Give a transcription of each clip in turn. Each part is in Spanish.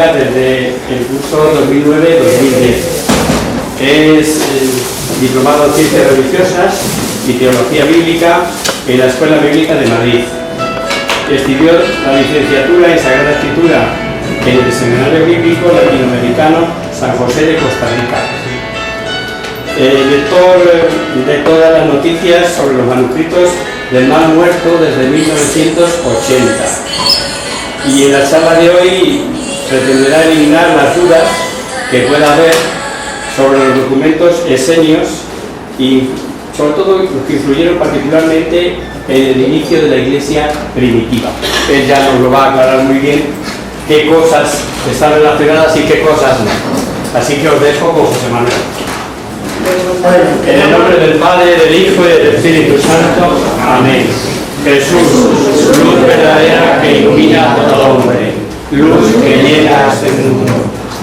bíblica desde el curso 2009-2010. Es diplomado en Ciencias Religiosas y Teología Bíblica en la Escuela Bíblica de Madrid. Estudió la licenciatura en Sagrada Escritura en el Seminario Bíblico Latinoamericano San José de Costa Rica. Lector de todas las noticias sobre los manuscritos del Mar Muerto desde 1980. Y en la charla de hoy pretenderá eliminar las dudas que pueda haber sobre los documentos esenios y sobre todo los que influyeron particularmente en el inicio de la Iglesia primitiva. Él ya nos lo va a aclarar muy bien qué cosas están relacionadas y qué cosas no. Así que os dejo con José Manuel. En el nombre del Padre, del Hijo y del Espíritu Santo. Amén. Jesús, luz verdadera que ilumina a todo hombre, luz que llena este mundo.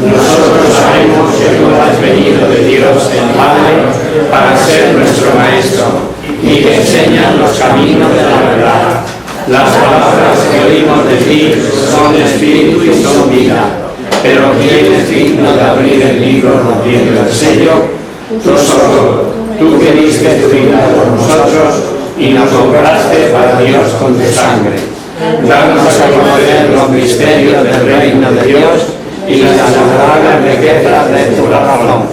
Nosotros sabemos que tú has venido de Dios el Padre para ser nuestro Maestro y que enseñas los caminos de la verdad. Las palabras que oímos de ti son espíritu y son vida. Pero ¿quién es digno de abrir el libro rompiendo el sello? Tú solo, tú que diste tu vida por nosotros y nos compraste para Dios con tu sangre. Danos a conocer los misterios del reino de Dios y las sagradas riquezas de tu razón.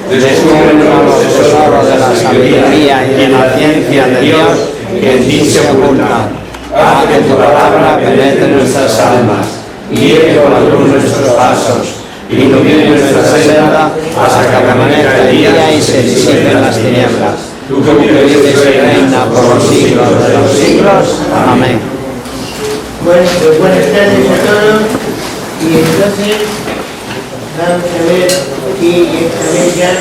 Descúbrenos los tesoros de la sabiduría y de la ciencia de Dios que en ti se ocultan. Haz que tu palabra penetre nuestras almas, guíe con la luz nuestros pasos, ilumine nuestra senda hasta que amanezca el día y se disipen las tinieblas. Tú que vives y reinas por los siglos de los siglos. Amén. Bueno, pues buenas tardes a todos. Y entonces vamos a ver si esta vez ya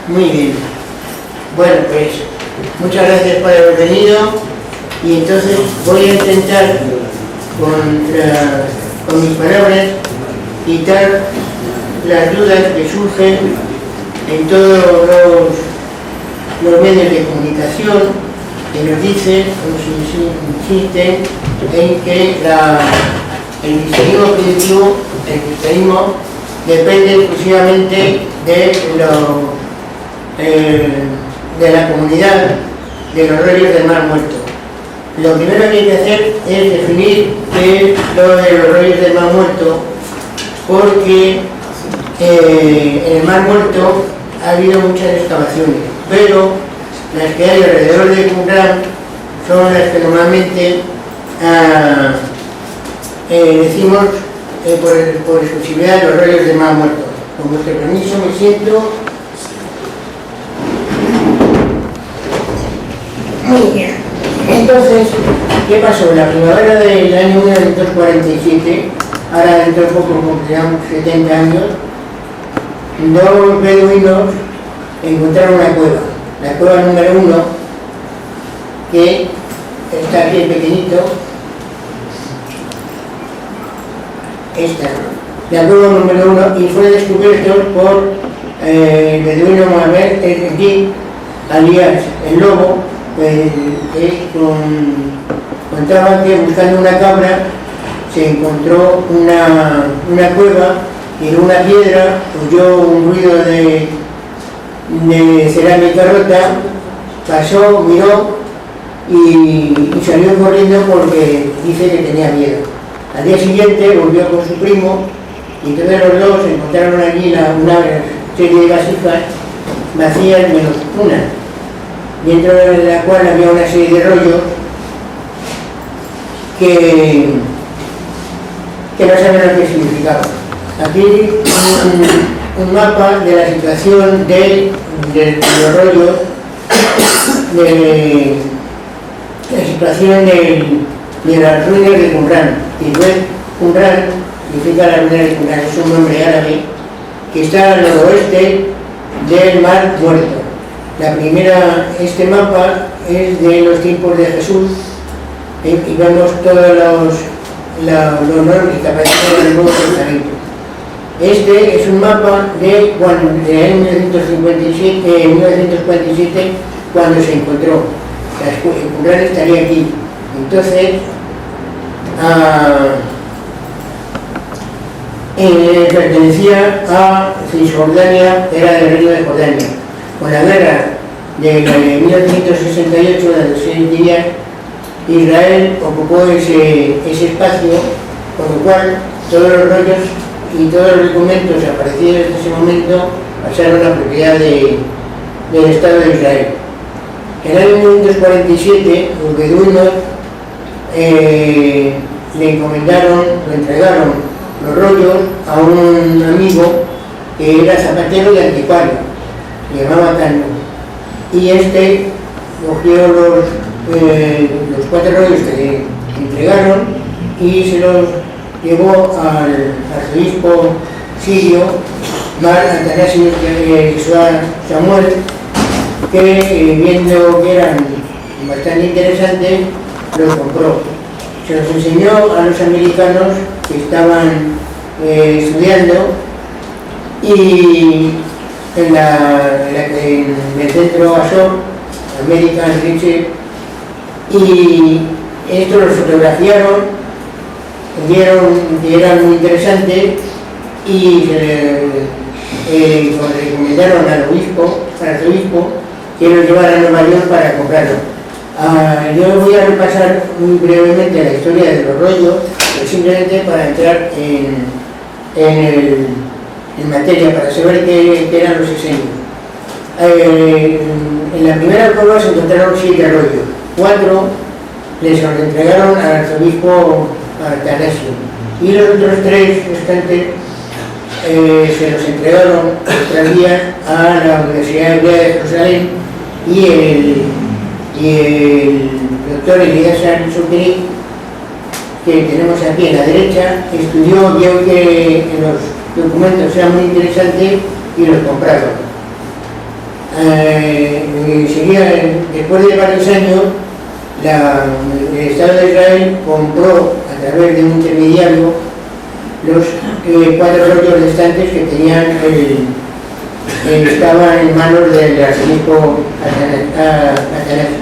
muy bien. Bueno, pues muchas gracias por haber venido y entonces voy a intentar con mis palabras quitar las dudas que surgen en todos los medios de comunicación que nos dicen, nos insisten en que el cristianismo depende exclusivamente de la comunidad de los rollos del Mar Muerto. Lo primero que hay que hacer es definir qué es lo de los rollos del Mar Muerto, porque en el Mar Muerto ha habido muchas excavaciones, pero las que hay alrededor de Qumran son las que normalmente decimos por exclusividad los rollos del Mar Muerto. Con vuestro permiso me siento. Muy bien. Entonces, ¿qué pasó? En la primavera del año 1947, ahora dentro de poco cumplirán 70 años, dos beduinos encontraron una cueva, la cueva número 1, que está aquí pequeñito, esta, la cueva número 1, y fue descubierto por el beduino Mohamed el-Din, alias el Lobo, que contaba que buscando una cabra se encontró una cueva y en una piedra oyó un ruido de cerámica rota, pasó, miró y salió corriendo porque dice que tenía miedo. Al día siguiente volvió con su primo y entonces los dos encontraron allí una serie de vasijas vacías menos una, dentro de la cual había una serie de rollos que no saben lo que significaba. Aquí un mapa de la situación de los rollos, de la situación de las ruinas de Qumran. Y pues Qumran significa la ruina de Qumran, es un nombre árabe que está al noroeste del Mar Muerto. Este mapa es de los tiempos de Jesús y vemos todos los normas que aparecen en el Nuevo Testamento. Este es un mapa de año 1947, cuando se encontró. El Qumran estaría aquí. Entonces, pertenecía a Cisjordania, era del reino de Jordania. Con la guerra de 1968, de los 6 días, Israel ocupó ese espacio, con lo cual todos los rollos y todos los documentos aparecidos en ese momento pasaron a propiedad del Estado de Israel. En el año 1947, los beduinos le encomendaron, le entregaron los rollos a un amigo que era zapatero de anticuario, se llamaba Cano, y este cogió los 4 rollos que le entregaron y se los llevó al arzobispo sirio Mar Atanasio Samuel, que viendo que eran bastante interesantes, los compró. Se los enseñó a los americanos que estaban estudiando, y en el centro ASOR, American Research, y esto los fotografiaron, vieron que eran muy interesantes y recomendaron al arzobispo que los llevara a Nueva York para comprarlo. Yo voy a repasar muy brevemente la historia de los rollos, simplemente para entrar en materia, para saber qué eran los diseños. En la primera prueba se encontraron 7 rollos, 4 les los entregaron al arzobispo Atanasio, y los otros 3 restantes se los entregaron otras días a la Universidad Hebrea de Jerusalén, y el doctor Eliezer Shukri, que tenemos aquí en la derecha, estudió, vio que los documentos eran muy interesantes y los compraron. Después de varios años, el Estado de Israel compró a través de un intermediario los 4 rollos restantes que estaban en manos del arzobispo Atanasio.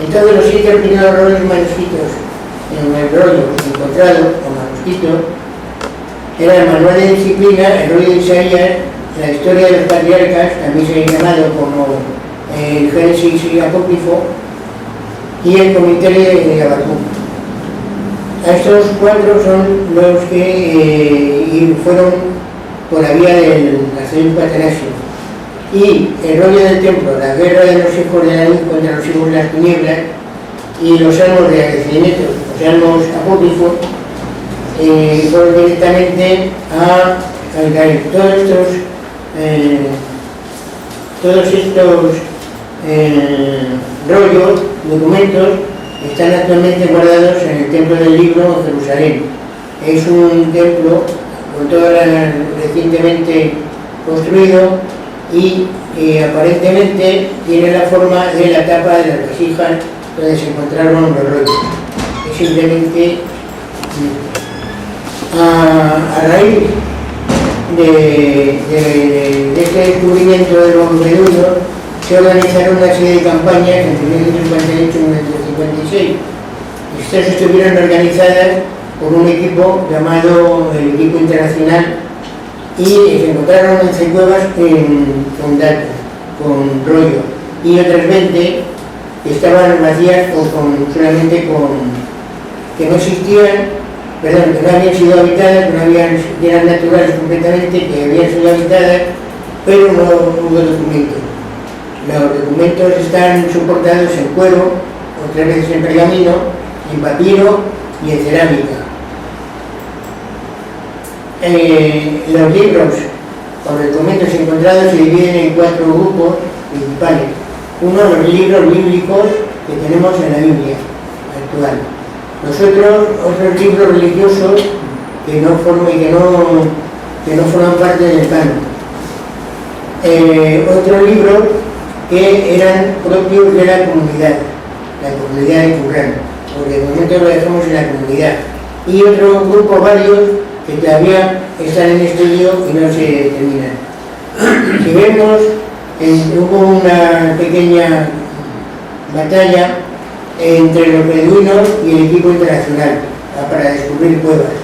Entonces los 7 primeros rollos manuscritos en el rollo encontrado o manuscrito era el manual de disciplina, el rollo de Isaías, la historia de los patriarcas, también se ha llamado como el Génesis y Apócrifo, y el comentario de Habacuc. Estos 4 son los que fueron por la vía del arzobispo Atanasio. Y el rollo del templo, la guerra de los hijos de la luz contra los hijos de las tinieblas, y los salmos de agradecimiento, los salmos apócrifos, fueron directamente a Israel. Todos estos rollos, documentos, están actualmente guardados en el Templo del Libro en Jerusalén. Es un templo recientemente construido, y aparentemente tiene la forma de la tapa de las vasijas donde se encontraron los rollos. Es simplemente a raíz de este descubrimiento de los beduinos, se organizaron una serie de campañas entre 1958 y 1956. Estas estuvieron organizadas por un equipo llamado el Equipo Internacional, y se encontraron 11 cuevas con datos, con rollo, y otras 20 que estaban vacías solamente que no existían, que no habían sido habitadas, que eran naturales completamente, que habían sido habitadas, pero no hubo documentos. Los documentos están soportados en cuero, otras veces en pergamino, en papiro y en cerámica. Los libros con los documentos encontrados se dividen en 4 grupos principales. Uno, los libros bíblicos que tenemos en la Biblia actual. Otros libros religiosos que no forman parte del canon. Otros libros que eran propios de la comunidad de Qumran, porque de momento lo dejamos en la comunidad. y otro grupo, varios, que todavía están en estudio y no se terminan. Si vemos, hubo una pequeña batalla entre los beduinos y el equipo internacional para descubrir cuevas.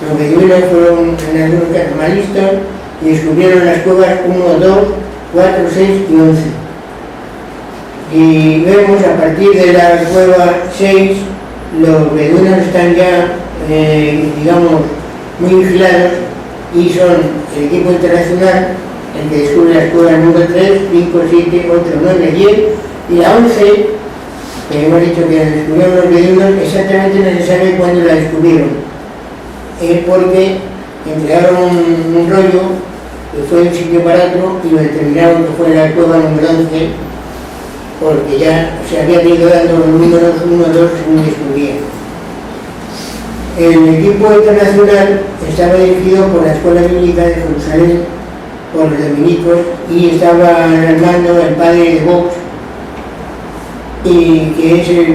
Los beduinos fueron en algunos casos más listos y descubrieron las cuevas 1, 2, 4, 6 y 11. Y vemos a partir de la cueva 6, los beduinos están ya, digamos, muy vigilados y son el equipo internacional el que descubre las cuevas número 3, 5, 7, 8, 9, 10 y la 11, que hemos dicho que la descubrieron los beduinos, exactamente no se sabe cuándo la descubrieron. Es porque entregaron un rollo que fue de un sitio para otro y lo determinaron que fue la cueva número 11, porque ya se había ido dando los números 1, 2 según descubrían. El equipo internacional estaba dirigido por la Escuela Bíblica de Jerusalén, por los dominicos, y estaba al mando el padre de Vox, y que es el que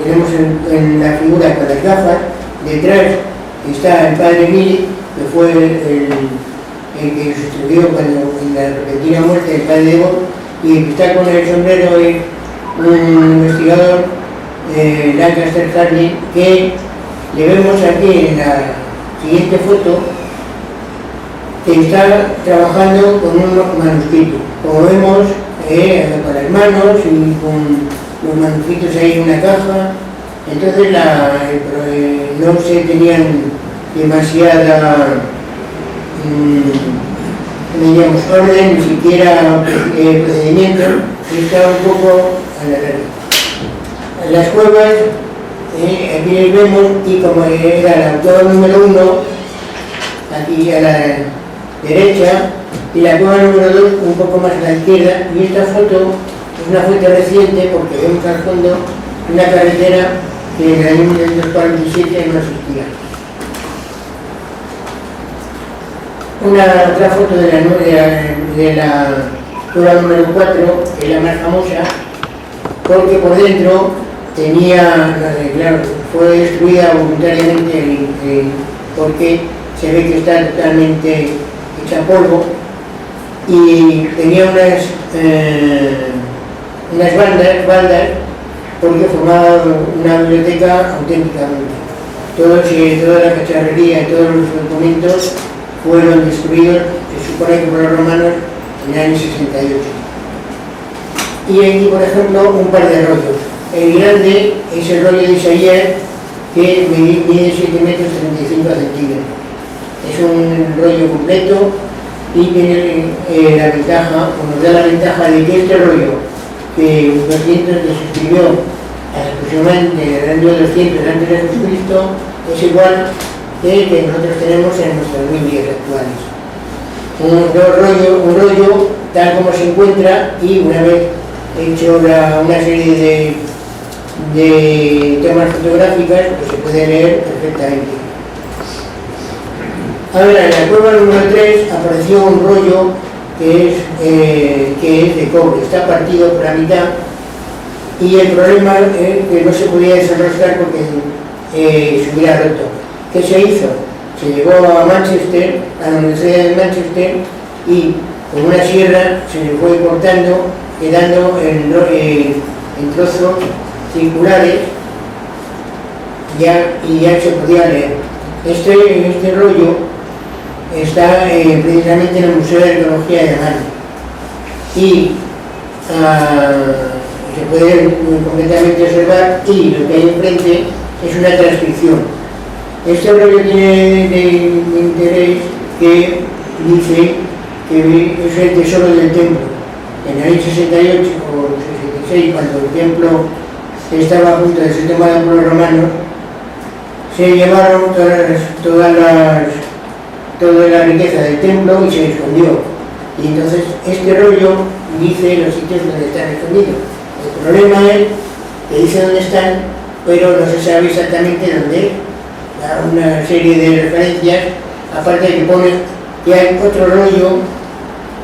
tenemos en la figura con las gafas. Detrás está el padre Mili, que fue el que sucedió cuando en la repentina muerte del padre de Vox, y el que está con el sombrero es un investigador, Lancaster Harley, que le vemos aquí en la siguiente foto, que está trabajando con un manuscrito. Como vemos, con las manos y con los manuscritos ahí en una caja. Entonces no se tenían demasiada digamos, orden, ni siquiera procedimiento, y estaba un poco a la larga. Las cuevas, aquí les vemos, y como era el autor número 1, aquí a la derecha, y la cueva número 2 un poco más a la izquierda, y esta foto es una foto reciente porque vemos al fondo una carretera que en el año 1947 no existía. Otra foto de la cueva número 4, que es la más famosa, porque por dentro tenía, claro, fue destruida voluntariamente porque se ve que está totalmente hecha polvo, y tenía unas baldas porque formaba una biblioteca auténticamente. Toda la cacharrería y todos los documentos fueron destruidos, se supone que por los romanos, en el año 68. Y aquí, por ejemplo, un par de rollos. El grande es el rollo de Isaías, que mide 7 metros 35 centímetros. Es un rollo completo y tiene la ventaja, o nos da la ventaja de que este rollo, que 200 se escribió aproximadamente en el año 200 antes de Jesucristo, es igual que el que nosotros tenemos en nuestras Biblias actuales. Un rollo tal como se encuentra, y una vez hecho una serie de tomas fotográficas, pues se puede leer perfectamente. Ahora, en la cueva número 3 apareció un rollo que es de cobre, está partido por la mitad, y el problema es que no se podía desenroscar porque se hubiera roto. ¿Qué se hizo? Se llevó a Manchester, a la Universidad de Manchester, y con una sierra se le fue cortando, quedando en trozos circulares, y ya se podía leer. Este rollo está precisamente en el Museo de Arqueología de Mali, y se puede completamente observar, y lo que hay enfrente es una transcripción. Este rollo tiene de interés que dice que es el tesoro del templo. En el año 68 o 66, cuando el templo estaba a punto de ser tomado por los romanos, se llevaron toda la riqueza del templo y se escondió. Y entonces este rollo dice los sitios donde están escondidos. El problema es que dice dónde están, pero no se sabe exactamente dónde es. Da una serie de referencias, aparte de que pone que hay otro rollo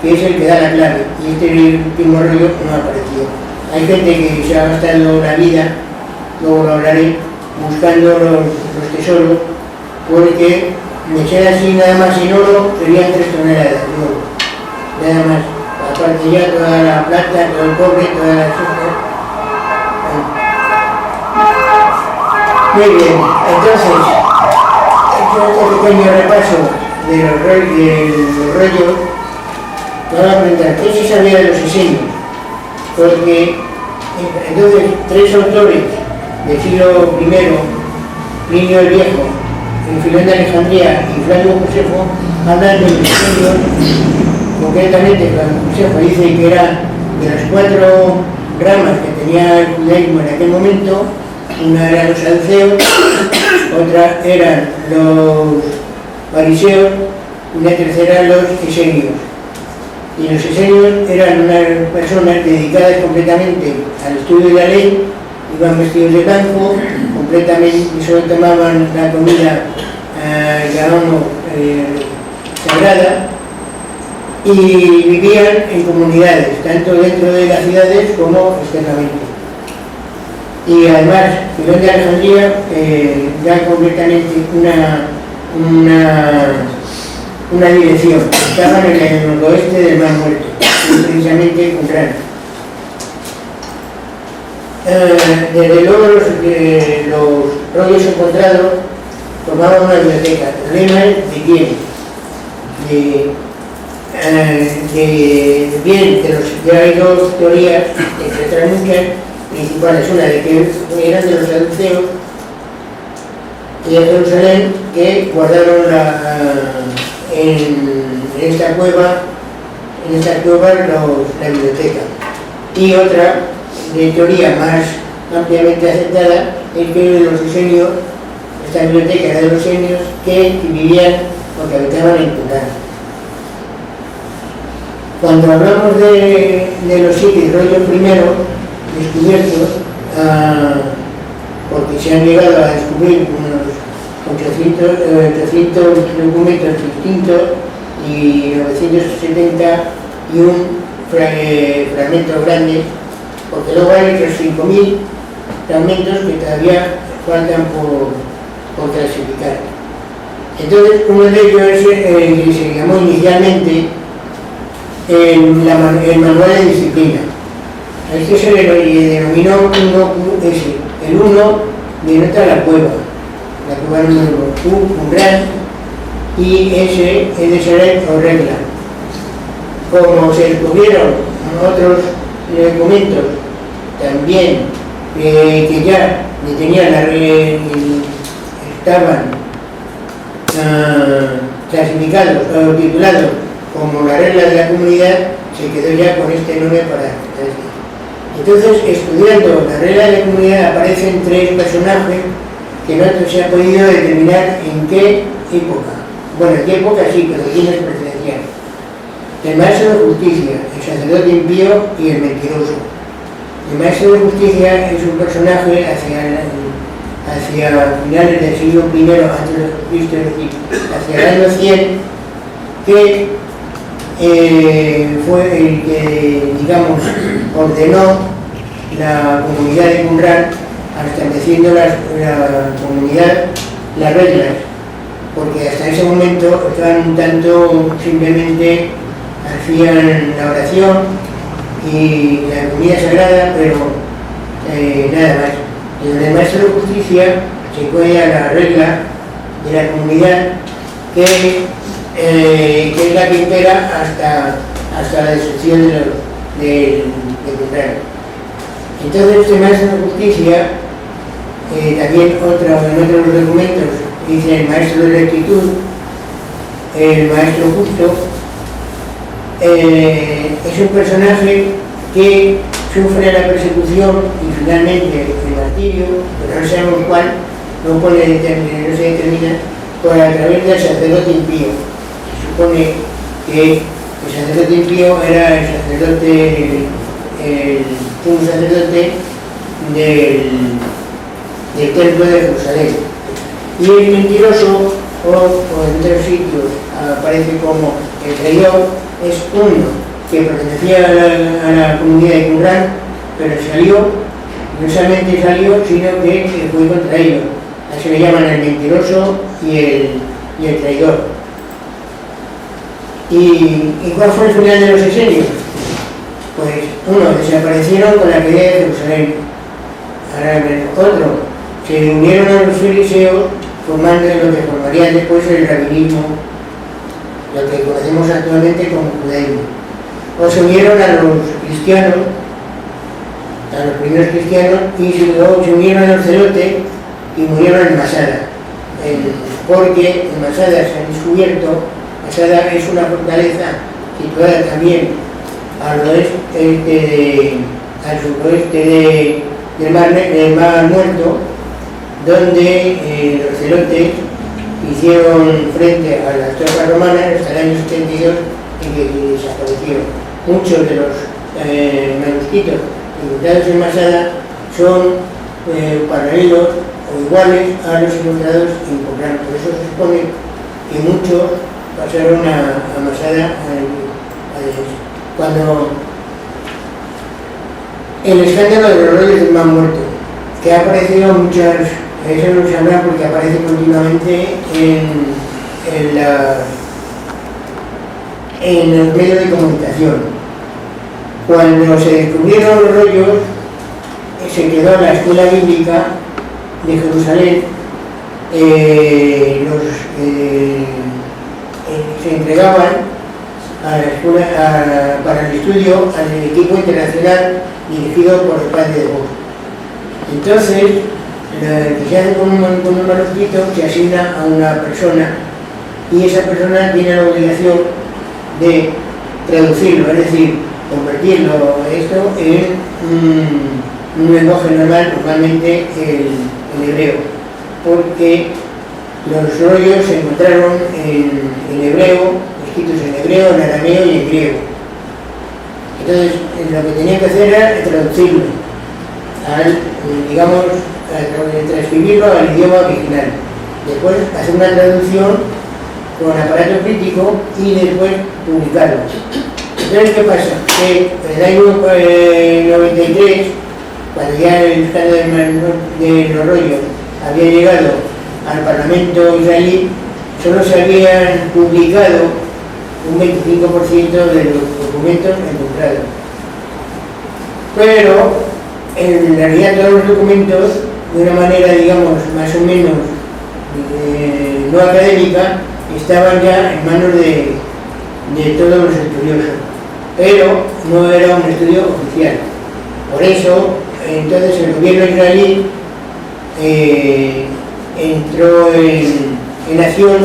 que es el que da la clave, y este último rollo no ha aparecido. Hay gente que se ha gastado la vida, luego lo hablaré, buscando los tesoros, porque de ser así nada más en oro serían 3 toneladas de oro, nada más, aparte ya toda la plata, todo el cobre, todas las cosas. Muy bien, entonces, este pequeño repaso de los rollos, vamos a preguntar qué se sabía de los diseños, porque entonces 3 autores del siglo I, Plinio el Viejo, Filón de Alejandría y Flavio Josefo, hablan de los diseños, concretamente Flavio Josefo dice que era de las 4 ramas que tenía el judaísmo en aquel momento. Una eran los saduceos, otra eran los fariseos y la tercera los esenios. Y los esenios eran unas personas dedicadas completamente al estudio de la ley, iban vestidos de blanco, completamente, y solo tomaban la comida, llamamos, sagrada, y vivían en comunidades, tanto dentro de las ciudades como externamente. Y además, Filón de Alejandría da completamente una dirección. Estaban en el noroeste del Mar Muerto, precisamente en Qumran. Desde luego los rollos encontrados formaban una biblioteca. El problema es de quién. Ya hay 2 teorías, entre otras muchas, principales, una de que eran de los saduceos y de Jerusalén, que guardaron en esta cueva la biblioteca. Y otra de teoría más ampliamente aceptada es que los esenios, esta biblioteca era de los esenios que vivían o que habitaban en Qumran. Cuando hablamos de los 7 rollos primeros descubiertos, porque se han llegado a descubrir unos 800 documentos distintos y 971 fragmentos grandes, porque luego hay otros 5.000 fragmentos que todavía faltan por clasificar. Entonces, uno de ellos es el que se llamó inicialmente el manual de disciplina. A este se le denominó 1QS. El 1 denota la cueva número 1, Qumran, y S es de Seret o regla. Como se descubrieron otros documentos también que ya tenían estaban clasificados o titulados como la regla de la comunidad, se quedó ya con este nombre para decir. Entonces, estudiando la regla de la comunidad aparecen 3 personajes que no se ha podido determinar en qué época. Bueno, en qué época sí, pero quiénes pertenecían. El maestro de justicia, el sacerdote impío y el mentiroso. El maestro de justicia es un personaje hacia finales del siglo I antes de Cristo, es decir, hacia el año 100, que fue el que, digamos, ordenó la comunidad de Qumran, estableciendo la comunidad las reglas, porque hasta ese momento estaban un tanto simplemente hacían la oración y la comida sagrada, pero nada más. Y en el maestro de justicia se cuida la regla de la comunidad que es la que impera hasta la destrucción de Qumran. Entonces, este maestro de justicia, también en otros documentos, dice el maestro de rectitud, el maestro justo, es un personaje que sufre la persecución y finalmente el martirio, pero no sabemos cuál, no se determina, por a través del sacerdote impío. Se supone que el sacerdote impío era el sacerdote, un sacerdote del templo de Jerusalén. Y el mentiroso, o en otros sitios aparece como el traidor, es uno que pertenecía a la comunidad de Qumran, pero salió, no solamente salió, sino que fue contra ellos. Así le llaman el mentiroso y el traidor. ¿Y cuál fue el final de los esenios? Pues uno, desaparecieron con la caída de Jerusalén. Ahora, otro, se unieron a los fariseos formando lo que formaría después el rabinismo, lo que conocemos actualmente como judaísmo. O se unieron a los cristianos, a los primeros cristianos, y luego se unieron a los celotes y murieron en Masada. Porque en Masada se han descubierto, Masada es una fortaleza situada también al suroeste del Mar Muerto, donde los celotes hicieron frente a las tropas romanas hasta el año 72 en que desaparecieron. Muchos de los manuscritos encontrados en Masada son paralelos o iguales a los encontrados en Qumran. Por eso se supone que muchos pasaron a Masada cuando el escándalo de los rollos del Mar Muerto, que ha aparecido muchas, eso no se habla porque aparece continuamente en los medios de comunicación. Cuando se descubrieron los rollos, se quedó la escuela bíblica de Jerusalén, se entregaban a la escuela, para el estudio al equipo internacional dirigido por el padre de Bosch. Entonces, lo que se hace con un manuscrito se asigna a una persona y esa persona tiene la obligación de traducirlo, es decir, convertirlo esto en un lenguaje normal, normalmente el hebreo, porque los rollos se encontraron en hebreo, escritos en hebreo, en arameo y en griego. Entonces, lo que tenía que hacer era traducirlo, transcribirlo al idioma original. Después, hacer una traducción con aparato crítico y después publicarlo. Entonces, ¿qué pasa? Que en el año 93, cuando ya el escándalo de los rollos había llegado al Parlamento israelí, solo se habían publicado un 25% de los documentos encontrados. Pero, en realidad, todos los documentos, de una manera, digamos, más o menos no académica, estaban ya en manos de todos los estudiosos. Pero no era un estudio oficial. Por eso, entonces, el gobierno israelí entró en acción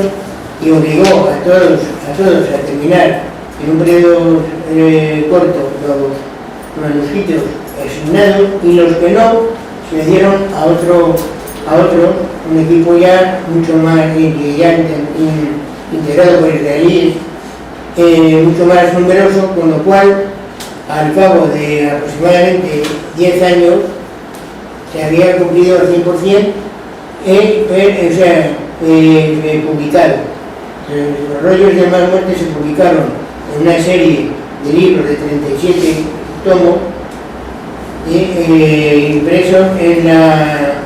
y obligó a todos a terminar en un periodo corto los manuscritos asignados, y los que no se le dieron a otro, un equipo ya mucho más integrado por israelíes, mucho más numeroso, con lo cual al cabo de aproximadamente 10 años se había cumplido al 100% publicado. Los rollos del Mar Muerto se publicaron en una serie de libros de 37 tomos impresos en la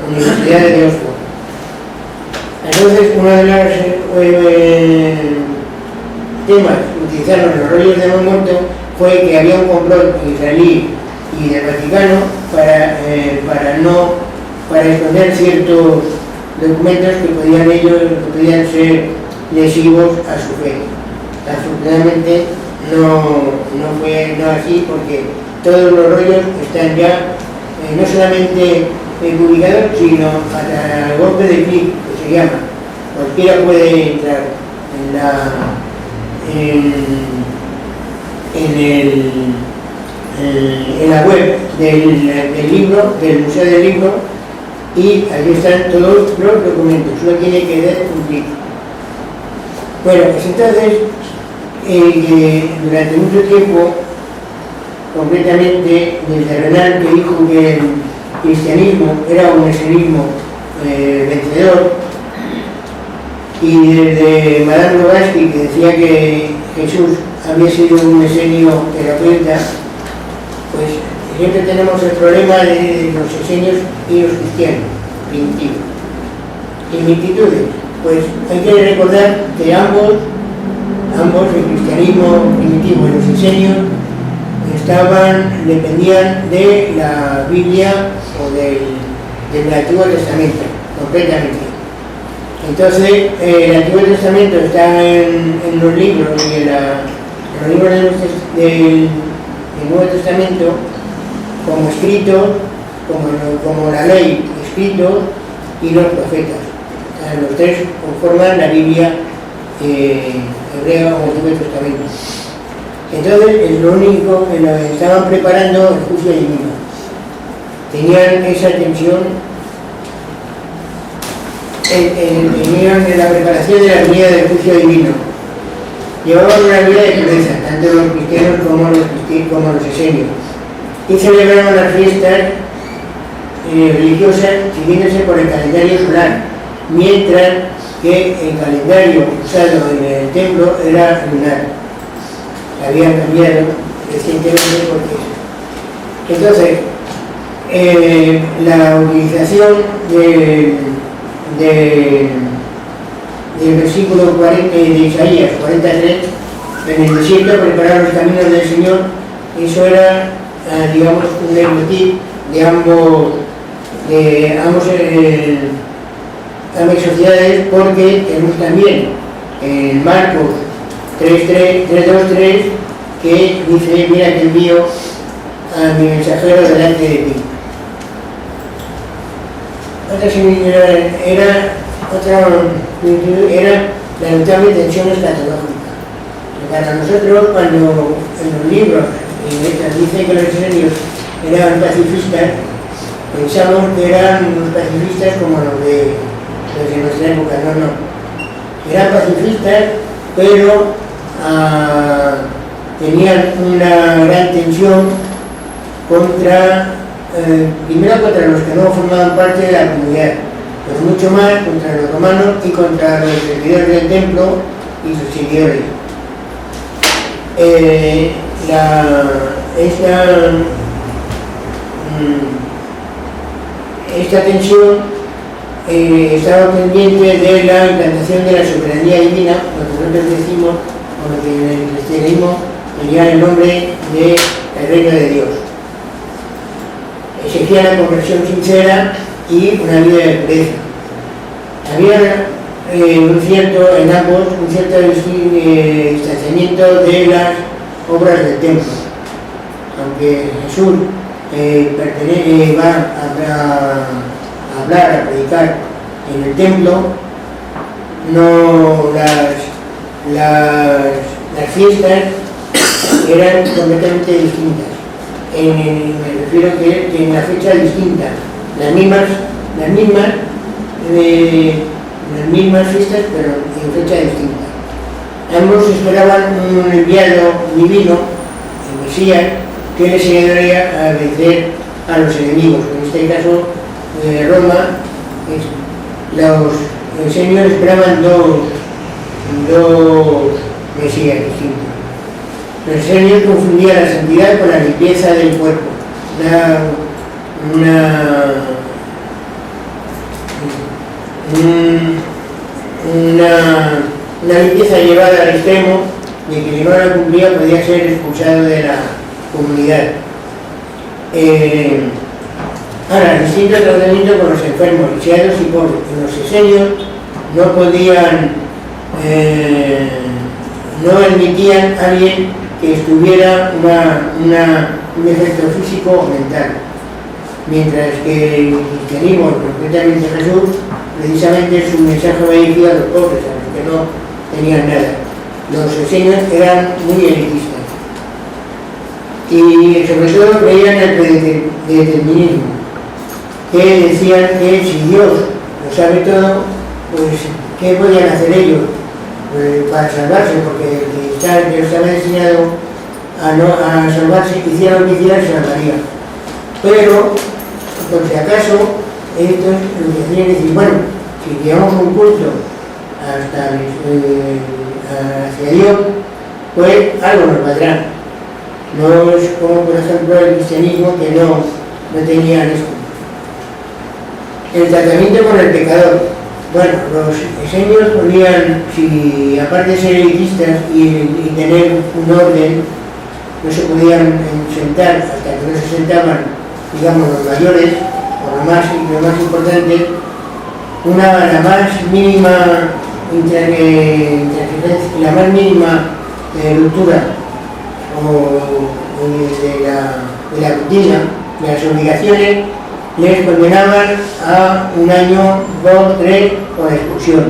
Universidad de Oxford. Entonces, uno de los temas que utilizaron los rollos del Mar Muerto fue que había un complot israelí y del Vaticano para esconder ciertos documentos que podían ser lesivos a su fe. Afortunadamente no fue así, porque todos los rollos están ya no solamente publicados, sino a golpe de clic, que se llama. Cualquiera puede entrar en la web del libro, del Museo del Libro, y allí están todos los documentos. Solo tiene que dar un clic. Bueno, pues entonces, durante mucho tiempo, concretamente desde Renan, que dijo que el cristianismo era un mesianismo vencedor, y desde Madame Blavatsky, que decía que Jesús había sido un mesenio terapeuta, pues siempre tenemos el problema de los esenios y los cristianos primitivos. similitudes. Pues hay que recordar que ambos, el cristianismo primitivo y los esenios, dependían de la Biblia o del Antiguo Testamento, completamente. Entonces, el Antiguo Testamento está en los libros y en los libros del Nuevo Testamento como escrito, como la ley escrito, y los profetas. O sea, los tres conforman la Biblia hebrea o Antiguo Testamento. Entonces, es lo único que nos estaban preparando el juicio divino. Tenían esa tensión, tenían la preparación de la venida del juicio divino. Llevaban una vida de pureza, tanto los cristianos como los esenios, y celebraban las fiestas religiosas siguiéndose por el calendario solar, mientras que el calendario usado en el templo era lunar. Habían cambiado recientemente porque entonces la utilización del versículo 40 de Isaías 43, en el desierto preparar los caminos del Señor, eso era digamos un leitmotiv de ambas sociedades, porque tenemos también en Marcos 3:2-3 que dice: mira que envío a mi mensajero delante de ti. Otra similitud era la notable tensión escatológica. Para nosotros, cuando en los libros dice que los esenios eran pacifistas, pensamos que eran unos pacifistas como los de nuestra época. No. Eran pacifistas, pero tenían una gran tensión primero contra los que no formaban parte de la comunidad, pero mucho más contra los romanos y contra los servidores del templo y sus seguidores. Esta tensión estaba pendiente de la implantación de la soberanía divina, lo que nosotros decimos, o lo que en el cristianismo lleva el nombre del reino de Dios. Exigía la conversión sincera y una vida de pureza. Había en ambos un cierto distanciamiento de las obras del templo. Aunque Jesús va a hablar, a predicar en el templo, no las fiestas eran completamente distintas. Me refiero que en la fecha distinta, las mismas fiestas, pero en fecha distinta. Ambos esperaban un enviado divino, el Mesías, que les ayudaría a vencer a los enemigos. En este caso, Roma, los esenios esperaban dos Mesías distintos. Los esenios confundían la santidad con la limpieza del cuerpo. Una limpieza llevada al extremo de que si no la cumplía podía ser expulsado de la comunidad. Ahora, distinto tratamiento con los enfermos, lisiados y pobres. Los esenios no admitían a alguien que estuviera un defecto físico o mental, mientras que el cristianismo, concretamente Jesús, precisamente su mensaje va dirigido a los pobres, a los que no tenían nada. Los esenios eran muy elitistas y sobre todo creían en el predeterminismo, que decían que si Dios lo sabe todo, pues ¿qué podían hacer ellos para salvarse? Porque Dios había destinado a salvarse, hiciera lo que hiciera, se salvaría. Pero, por si acaso, esto lo que hacían es decir, bueno, si llevamos un culto hacia Dios, pues algo nos valdrá. No es como, por ejemplo, el cristianismo, que no tenían esto. El tratamiento con el pecador. Bueno, los esenios podían, si aparte de ser elitistas y tener un orden, no se podían sentar hasta que no se sentaban, digamos, los mayores, o lo más importante, la más mínima la más mínima ruptura de la rutina, de las obligaciones, les condenaban a 1 año, 2, 3 con la expulsión.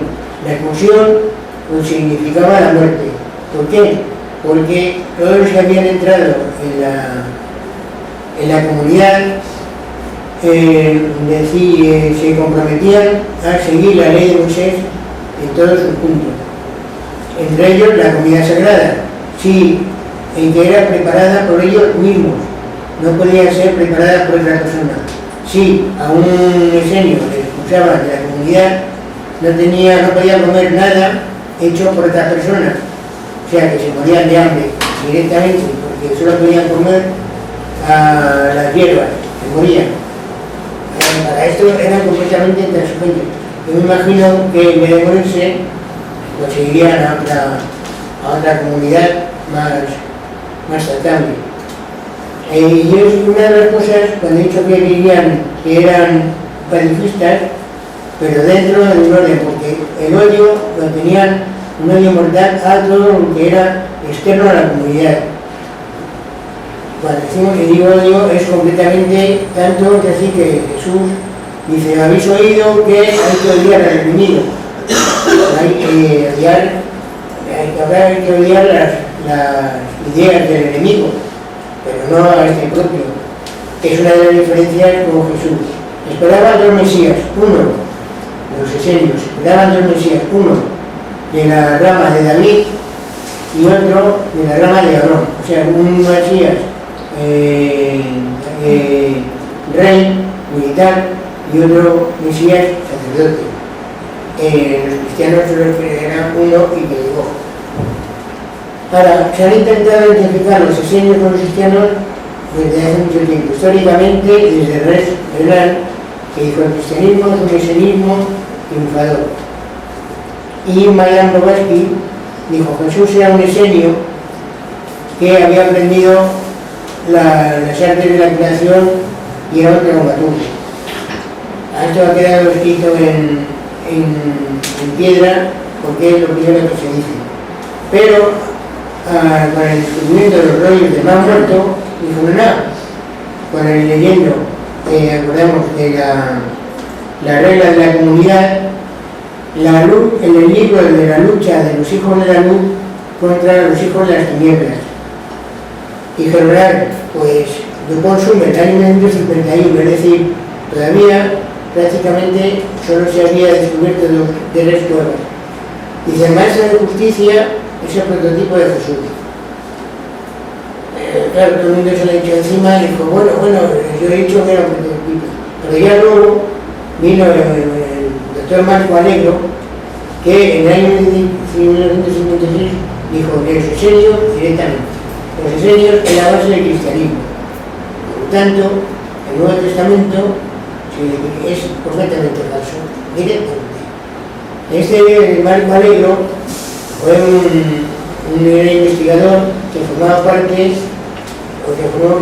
La expulsión pues, significaba la muerte. ¿Por qué? Porque todos los que habían entrado en la comunidad se comprometían a seguir la ley de Moisés en todos sus puntos. Entre ellos la comida sagrada, en que era preparada por ellos mismos, no podía ser preparada por otra persona. Si a un esenio le expulsaban de la comunidad, no podía comer nada hecho por otra persona, o sea que se morían de hambre directamente, porque solo podían comer a las hierbas, se morían. Para esto eran completamente intransigentes. Yo me imagino que en vez de morirse, lo seguirían a otra comunidad más tratable. Y es una de las cosas, cuando he dicho que eran pacifistas, pero dentro de un orden, porque el odio lo tenían, un odio mortal a todo lo que era externo a la comunidad. Cuando decimos que digo odio es completamente tanto que así que Jesús dice, habéis oído que hay que odiar al enemigo, hay que odiar las ideas del enemigo, pero no a este propio, que es una de las diferencias con Jesús. Esperaban 2 Mesías, uno, los esenios, esperaban 2 Mesías, uno de la rama de David y otro de la rama de Aarón, o sea, un Mesías rey, militar, y otro Mesías sacerdote. Los cristianos solo eran uno y que llegó. Ahora, se han intentado identificar los esenios con los cristianos desde hace mucho tiempo. Históricamente, desde Renal, que dijo el cristianismo es un esenismo triunfador. Y Marian Blavatsky dijo Jesús era un esenio que había aprendido las artes de la creación y era un dramaturgo. Esto ha quedado escrito en piedra porque es lo primero que se dice. Pero con el descubrimiento de los rollos de Mar Muerto, dijo nada. Con el leyendo, acordamos de la regla de la comunidad, la luz, en el libro de la lucha de los hijos de la luz contra los hijos de las tinieblas. Y general, pues, de consumo en el año 1951, es decir, todavía prácticamente solo se había descubierto de las cuevas. Dice, el maestro de justicia es el prototipo de Jesús. Claro, todo el mundo se le ha echado encima y dijo, bueno, yo he dicho que era un prototipo. Pero ya luego vino el doctor Marco Alegro, que en el año 1956 dijo que los esenios directamente. Los esenios es la base del cristianismo. Por lo tanto, el Nuevo Testamento es completamente falso, directamente. Este Marco Alegro fue un investigador que formaba parte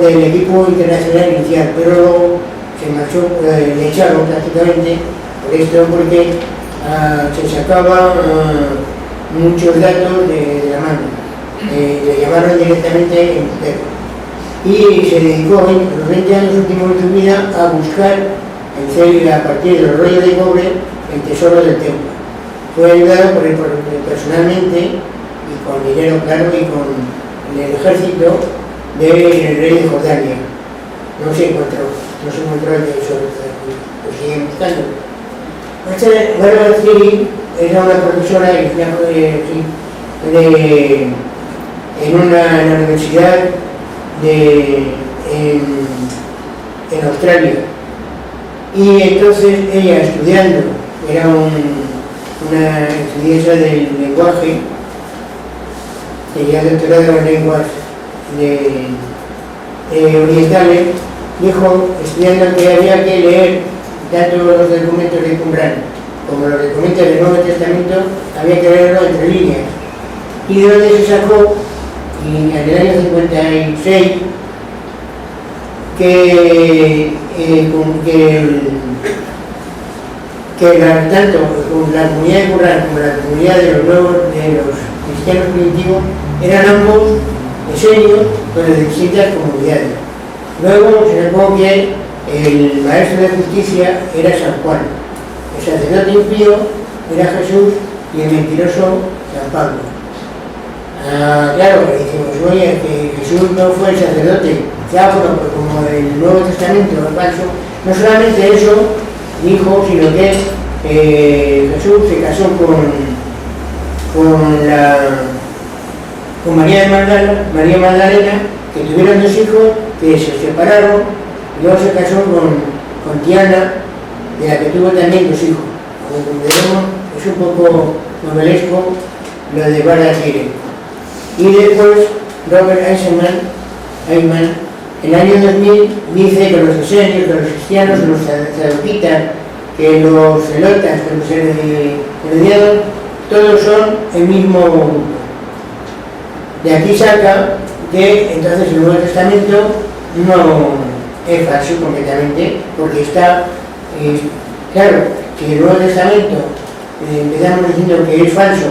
del equipo internacional inicial, pero se marchó, le echaron prácticamente por esto, porque se sacaban muchos datos de la mano. Le llamaron directamente embustero. Y se dedicó los 20 años últimos de su vida a buscar, a partir de los rollos de cobre, el tesoro del templo. Fue ayudado por él personalmente y con dinero, claro, y con el ejército del rey de Jordania. No se encontró el tesoro, lo siguen buscando. Bárbara Thierry era una profesora en la universidad en Australia. Y entonces ella, estudiando, era una estudiosa del lenguaje, tenía doctorado en lenguas orientales, dijo, estudiando, que había que leer todos los documentos de Qumran, como lo que comenta el Nuevo Testamento, había que leerlo entre líneas. Y de donde se sacó, en el año 56, tanto con la comunidad de Qur'án como la comunidad de los cristianos primitivos eran ambos esenios, pero de distintas comunidades. Luego se supo que el maestro de justicia era San Juan, el sacerdote impío era Jesús y el mentiroso San Pablo. Claro, que decimos, oye, que Jesús no fue el sacerdote, claro, pues como el Nuevo Testamento es falso, no solamente eso dijo, sino que Jesús se casó con María Magdalena, que tuvieron 2 hijos, que se separaron, y luego se casó con Tiana, de la que tuvo también 2 hijos. Como veremos, es un poco novelesco lo de Barbara Kire. Y después Robert Eichmann, en el año 2000, dice que los esenios, que los cristianos, que los saduquitas, que los celotas, que los heredianos, todos son el mismo grupo. De aquí saca que entonces el Nuevo Testamento no es falso completamente, porque está, claro, que el Nuevo Testamento empezamos diciendo que es falso,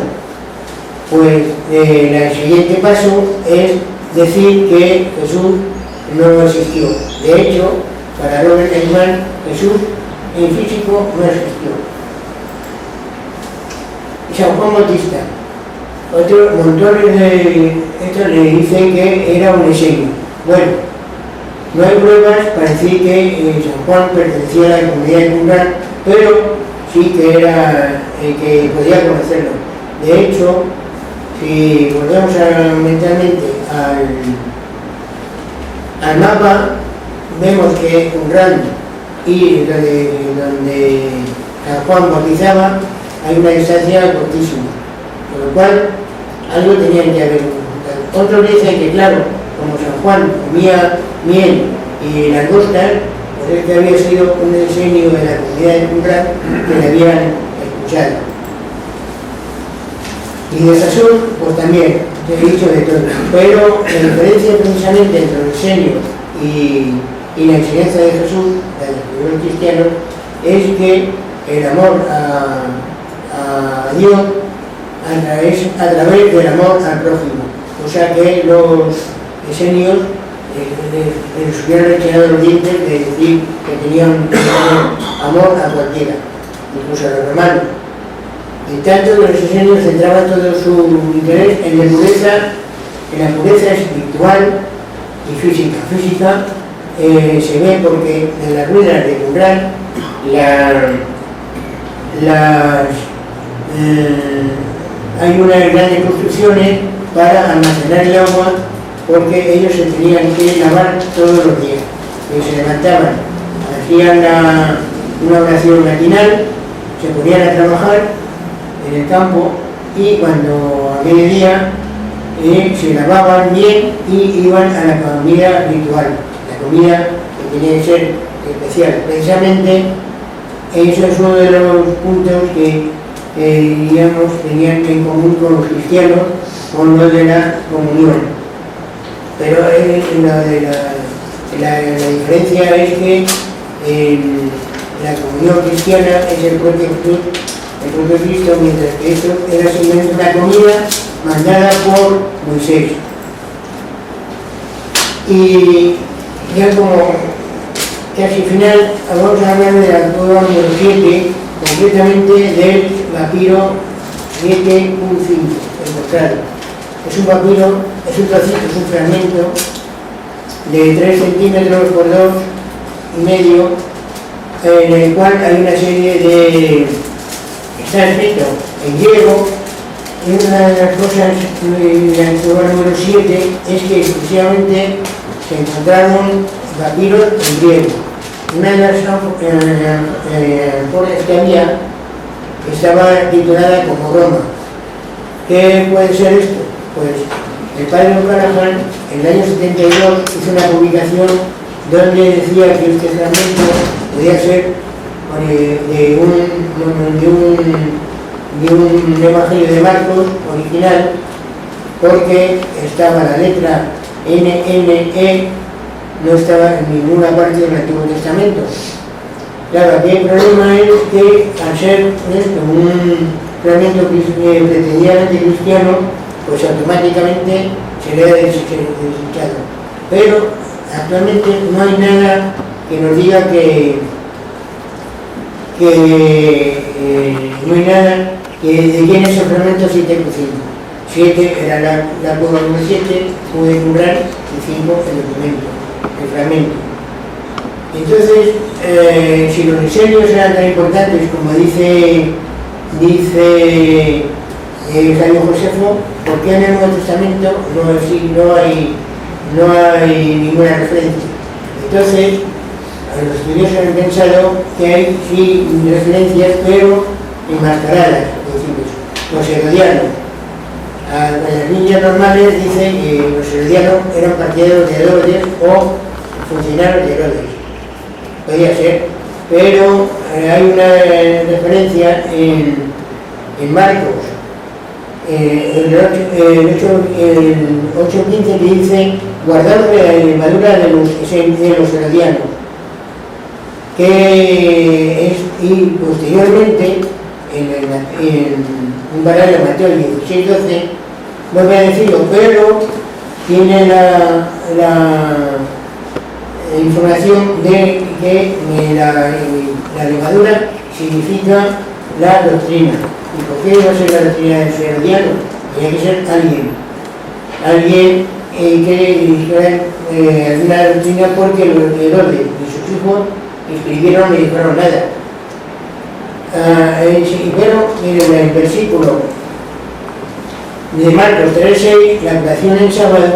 pues el siguiente paso es decir que Jesús no existió. De hecho, para Robert Eichmann, Jesús en físico no existió. Y San Juan Bautista, otros montones de estos le dicen que era un esenio. Bueno, no hay pruebas para decir que San Juan pertenecía a la comunidad de Qumran, pero sí que era que podía conocerlo. De hecho, si volvemos mentalmente al mapa, vemos que Qumran y donde San Juan bautizaba hay una distancia cortísima, por lo cual algo tenían que haber. Otros dicen que, claro, como San Juan comía miel y langostas, pues es que había sido un esenio de la comunidad de Qumran que le habían escuchado. Y de Jesús, pues también, te he dicho de todo. Pero la diferencia precisamente entre el esenio y la enseñanza de Jesús, de los primeros cristianos, es que el amor a Dios a través del amor al prójimo. O sea que los esenios les hubieran retirado los dientes de decir que tenían amor a cualquiera, incluso a los romanos. Y tanto que los esenios centraban todo su interés en la pureza espiritual y física. Física se ve porque en las ruinas de Qumran hay unas grandes construcciones para almacenar el agua, porque ellos se tenían que lavar todos los días. Se levantaban, hacían una oración matinal, se ponían a trabajar en el campo y cuando a mediodía se lavaban bien y iban a la comida ritual, la comida que tenía que ser especial. Precisamente eso es uno de los puntos que digamos, tenían en común con los cristianos, con lo de la comunión. Pero la diferencia es que la comunión cristiana es el propio Cristo, mientras que esto era simplemente una comida mandada por Moisés. Y ya como casi final, vamos a hablar de la cueva número 7, concretamente del papiro 7.5 encontrado. Es un papiro, es un trocito, es un fragmento de 3 centímetros por 2,5, en el cual hay una serie de... está escrito en griego, y una de las cosas de la cueva número 7 es que exclusivamente se encontraron papiros en griego. Una de las ánforas que había estaba titulada como Roma. ¿Qué puede ser esto? Pues el padre O'Callaghan en el año 72 hizo una publicación donde decía que este fragmento podía ser de un evangelio de Marcos original, porque estaba la letra NNE, no estaba en ninguna parte del Antiguo Testamento. Claro, aquí el problema es que al ser un fragmento pretendidamente cristiano, pues automáticamente se le ha desechado. Pero actualmente no hay nada que nos diga no hay nada que de quién es el fragmento 7 por 5. 7 era la cueva número 7, pude curar, y 5 el documento, el fragmento. Entonces, si los misterios eran tan importantes como dice Jaime Josefo, ¿por qué en el Nuevo Testamento no hay ninguna referencia? Entonces, los estudiosos han pensado que hay sí referencias, pero enmascaradas, los herodianos. A las niñas normales dicen que los herodianos eran partidarios de Herodes o funcionarios de Herodes. Podría ser, pero hay una referencia en Marcos, el 8:15, que dice: guardaos de la levadura de los herodianos. Y posteriormente, en un paralelo Mateo 16:12, vuelve a decirlo, pero tiene la información de que la levadura significa la doctrina. ¿Y por qué no ser la doctrina del herodiano? Tiene que ser alguien que dijera alguna doctrina, porque los Herodes y sus hijos escribieron y dijeron nada. Pero miren, el versículo de Marcos 3:6, la curación en sábado,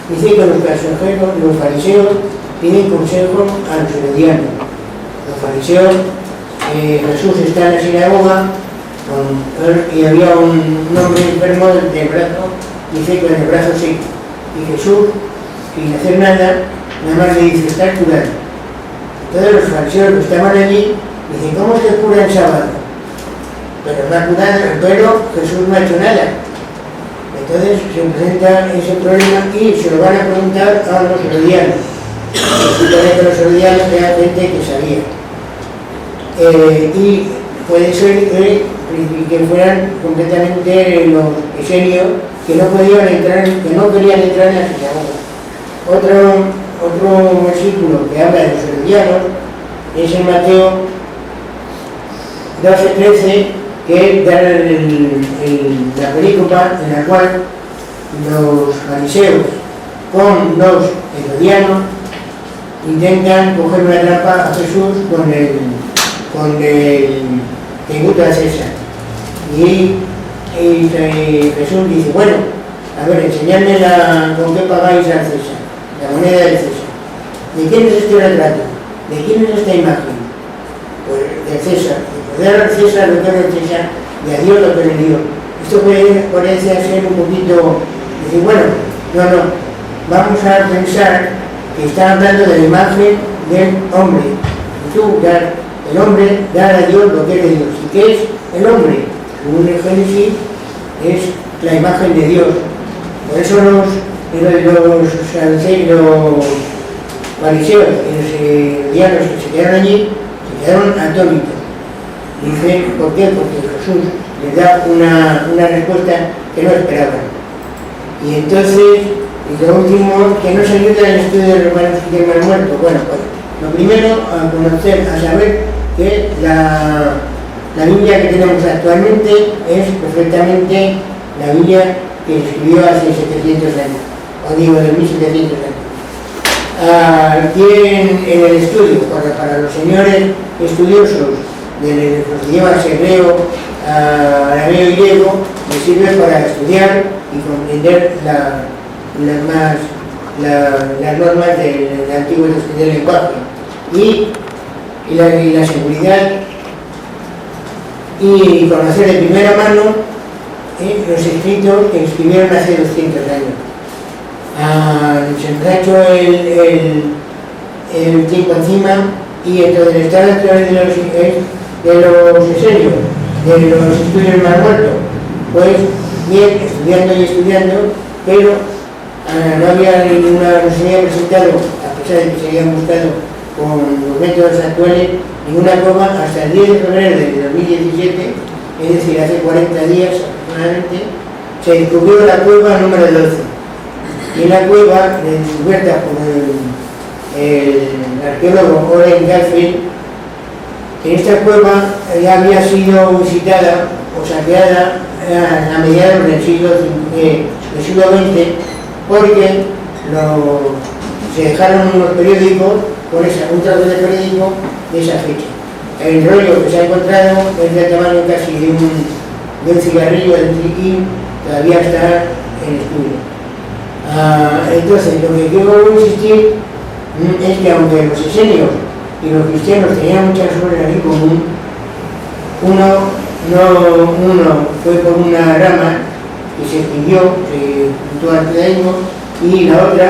dice que los fariseos piden consejo a los herodianos. Los fariseos, Jesús está en la sinagoga y había un hombre enfermo del brazo, dice con el brazo seco, y Jesús, sin hacer nada más le dice: está curado. Entonces los fariseos que estaban allí dicen: ¿cómo se cura el sábado? Pero no ha curado, pero Jesús no ha hecho nada. Entonces se presenta ese problema y se lo van a preguntar a los herodianos. Resulta que los herodianos eran gente que sabía. Y puede ser que fueran completamente los esenios que no querían entrar en la sinagoga. Otro versículo que habla de los herodianos es en Mateo 12:13, que da la película en la cual los fariseos con los herodianos intentan coger una trampa a Jesús con el tributo a César. Y Jesús dice: bueno, a ver, enseñadme con qué pagáis a César, la moneda de César. ¿De quién es este retrato? ¿De quién es esta imagen? Pues de César. De dar al César lo que es de César, y a Dios lo que le dio. Esto parece ser un poquito, decir, bueno, no, vamos a pensar que está hablando de la imagen del hombre. Y tú, el hombre, dar a Dios lo que es de Dios. ¿Y qué es el hombre? Según el Génesis, es la imagen de Dios. Por eso los fariseos y los herodianos que se quedaron allí, se quedaron atónitos. Dicen: ¿por qué? Porque Jesús les da una respuesta que no esperaban. Y entonces, y lo último, que nos ayuda en el estudio de los muertos. Bueno, pues lo primero, a conocer, a saber que la Biblia que tenemos actualmente es perfectamente la Biblia que escribió hace 700 años, o digo, de 1700 años. Aquí en el estudio, para los señores estudiosos de los idiomas hebreo, arameo y griego, me sirve para estudiar y comprender las normas del antiguo lenguaje y la seguridad, y conocer de primera mano los escritos que escribieron hace 200 años. Se me ha hecho el tiempo encima, y entonces están a través de los esenios, de los estudios más muertos, pues bien, estudiando, pero no había no se había presentado, a pesar de que se habían buscado con los métodos actuales, ninguna cueva hasta el 10 de febrero de 2017, es decir, hace 40 días aproximadamente, se descubrió la cueva número 12. Y la cueva, descubierta por el arqueólogo Oren Garfield, en esta cueva ya había sido visitada o saqueada a mediados del siglo XX, porque se dejaron unos periódicos con un trozo de periódico de esa fecha. El rollo que se ha encontrado es del tamaño casi de un cigarrillo, de un triquín, todavía está en estudio. Entonces, lo que quiero insistir es que aunque los esenios y los cristianos tenían muchas cosas en común, uno fue por una rama que se extinguió, se juntó al judaísmo, y la otra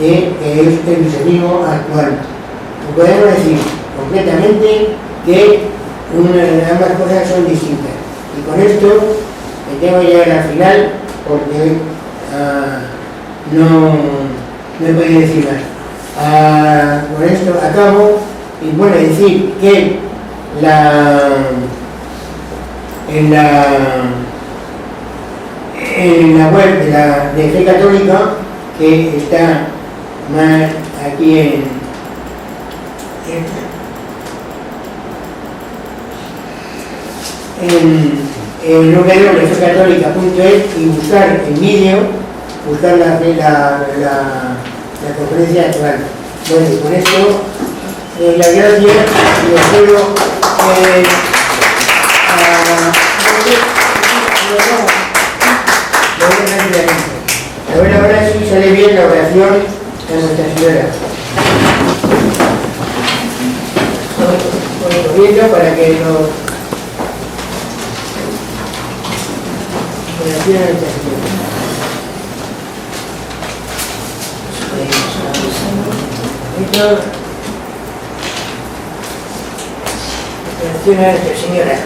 es el cristianismo actual. Podemos decir completamente que ambas cosas son distintas. Y con esto me tengo que llegar al final porque no he podido decir más. Con esto acabo y bueno, decir que en la web de Fe Católica, que está más aquí en www.fecatolica.es y buscar el vídeo, buscar la conferencia actual. Bueno, y con esto, las gracias y espero a ver ahora si sale bien la oración de Nuestra Señora. Corriendo para que lo oración de Nuestra Señora. Esto, oración a Nuestra Señora.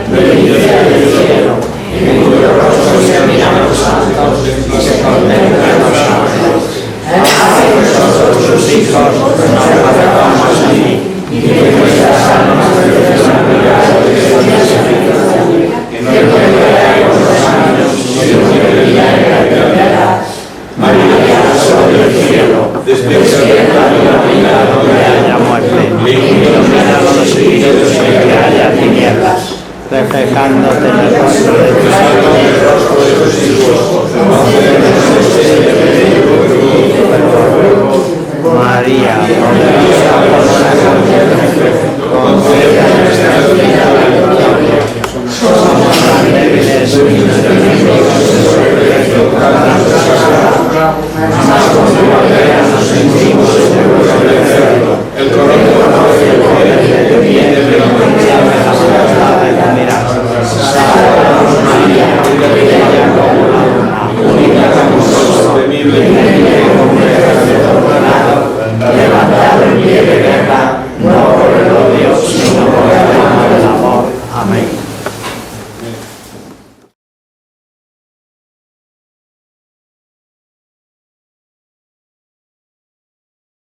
Bendita sea el cielo, en cuyo rostro se miran los santos y se contemplan los ángeles. Haz de nosotros sus hijos, nos apartamos a ti, y